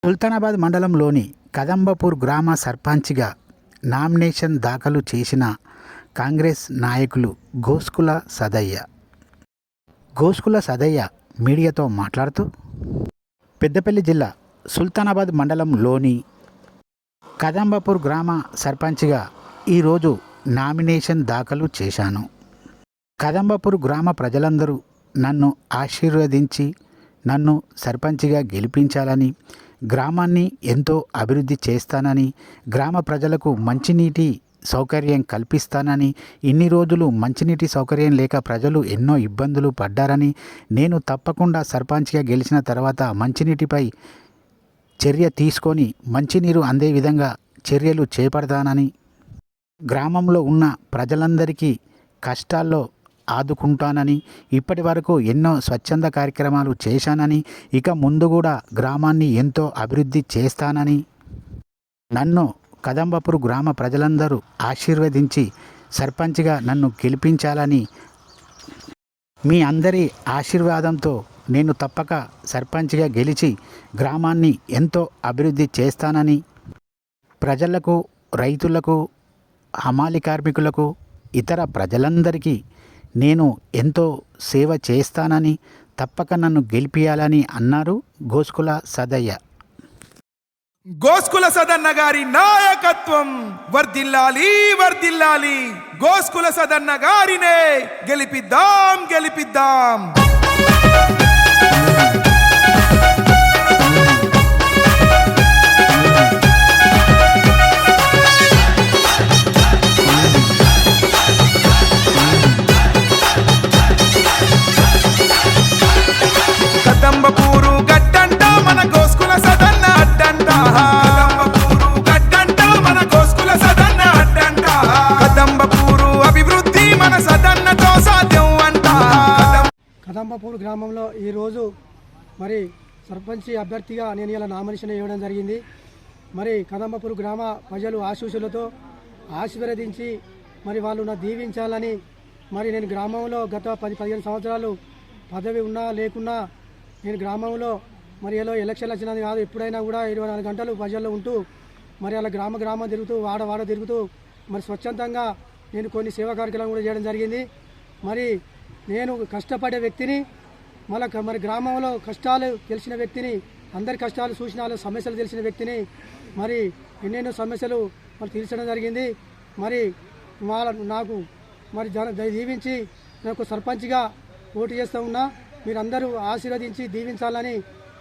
సుల్తానాబాద్ మండలంలోని కదంబపూర్ గ్రామ సర్పంచ్గా నామినేషన్ దాఖలు చేసిన కాంగ్రెస్ నాయకులు గోస్కుల సదయ్య మీడియాతో మాట్లాడుతూ, పెద్దపల్లి జిల్లా సుల్తానాబాద్ మండలంలోని కదంబపూర్ గ్రామ సర్పంచ్గా ఈరోజు నామినేషన్ దాఖలు చేశాను. కదంబపూర్ గ్రామ ప్రజలందరూ నన్ను ఆశీర్వదించి నన్ను సర్పంచ్గా గెలిపించాలని, గ్రామాన్ని ఎంతో అభివృద్ధి చేస్తానని, గ్రామ ప్రజలకు మంచినీటి సౌకర్యం కల్పిస్తానని, ఇన్ని రోజులు మంచినీటి సౌకర్యం లేక ప్రజలు ఎన్నో ఇబ్బందులు పడ్డారని, నేను తప్పకుండా సర్పంచ్గా గెలిచిన తర్వాత మంచినీటిపై చర్య తీసుకొని మంచినీరు అందే విధంగా చర్యలు చేపడతానని, గ్రామంలో ఉన్న ప్రజలందరికీ కష్టాల్లో ఆదుకుంటానని, ఇప్పటి వరకు ఎన్నో స్వచ్ఛంద కార్యక్రమాలు చేశానని, ఇక ముందు కూడా గ్రామాన్ని ఎంతో అభివృద్ధి చేస్తానని, నన్ను కదంబపూర్ గ్రామ ప్రజలందరూ ఆశీర్వదించి సర్పంచ్గా నన్ను గెలిపించాలని, మీ అందరి ఆశీర్వాదంతో నేను తప్పక సర్పంచ్గా గెలిచి గ్రామాన్ని ఎంతో అభివృద్ధి చేస్తానని, ప్రజలకు, రైతులకు, హమాలి కార్మికులకు, ఇతర ప్రజలందరికీ నేను ఎంతో సేవ చేస్తానని, తప్పక నన్ను గెలిపియాలని అన్నారు గోస్కుల సదయ్య. గోస్కుల సదన్న గారి నాయకత్వం వర్ధిల్లాలి, వర్ధిల్లాలి. గోస్కుల సదన్న గారినే గెలిపిద్దాం. కదంబపూరు గడ్డంట మన గోస్కుల సదన్న అడ్డంట. కదంబపూరు గడ్డంట మన గోస్కుల సదన్న అడ్డంట. కదంబపూరు అభివృద్ధి మన సదన్నతో సాధ్యం అంట. కదంబపూర్ గ్రామంలో ఈరోజు మరి సర్పంచ్ అభ్యర్థిగా నేను ఇలా నామినేషన్ ఇవ్వడం జరిగింది. మరి కదంబపూర్ గ్రామ ప్రజలు ఆశీస్సులతో ఆశీర్వదించి మరి వాళ్ళు నా దీవించాలని, మరి నేను గ్రామంలో గత 10-15 సంవత్సరాలు పదవి ఉన్నా లేకున్నా నేను గ్రామంలో మరి ఎలా ఎలక్షన్లు వచ్చినది కాదు, ఎప్పుడైనా కూడా 24 గంటలు ప్రజల్లో ఉంటూ మరి అలా గ్రామ తిరుగుతూ వాడ తిరుగుతూ మరి స్వచ్ఛందంగా నేను కొన్ని సేవా కార్యక్రమాలు కూడా చేయడం జరిగింది. మరి నేను కష్టపడే వ్యక్తిని, మరి గ్రామంలో కష్టాలు తెలిసిన వ్యక్తిని, అందరి కష్టాలు చూసిన సమస్యలు తెలిసిన వ్యక్తిని, మరి ఎన్నెన్నో సమస్యలు మరి తీర్చడం జరిగింది. మరి నాకు మరి దీవించి నాకు సర్పంచ్గా పోటీ చేస్తూ ఉన్నా. మీరందరూ ఆశీర్వదించి దీవించాలని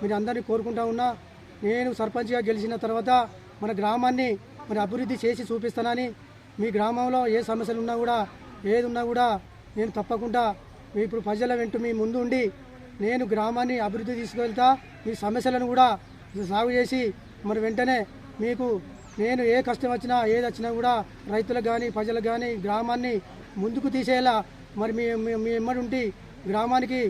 మీరు అందరినీ కోరుకుంటా ఉన్నా. నేను సర్పంచ్గా గెలిచిన తర్వాత మన గ్రామాన్ని మరి అభివృద్ధి చేసి చూపిస్తానని, మీ గ్రామంలో ఏ సమస్యలు ఉన్నా కూడా ఏది ఉన్నా కూడా నేను తప్పకుండా ఇప్పుడు ప్రజల వెంట మీ ముందు ఉండి నేను గ్రామాన్ని అభివృద్ధి తీసుకెళ్తా. మీ సమస్యలను కూడా సాగు చేసి మరి వెంటనే మీకు నేను ఏ కష్టం వచ్చినా ఏది వచ్చినా కూడా రైతులకు కానీ ప్రజలకు కానీ గ్రామాన్ని ముందుకు తీసేలా మరి మీ ఎమ్మడి ఉండి గ్రామానికి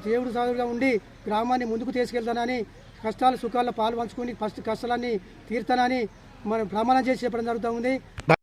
దేవుడు సాగుగా ఉండి గ్రామాన్ని ముందుకు తీసుకెళ్తానని, కష్టాలు సుఖాల్లో పాలు పంచుకొని ఫస్ట్ కష్టాలన్నీ తీర్తానని మనం ప్రమాణం చేసి చెప్పడం జరుగుతూ ఉంది.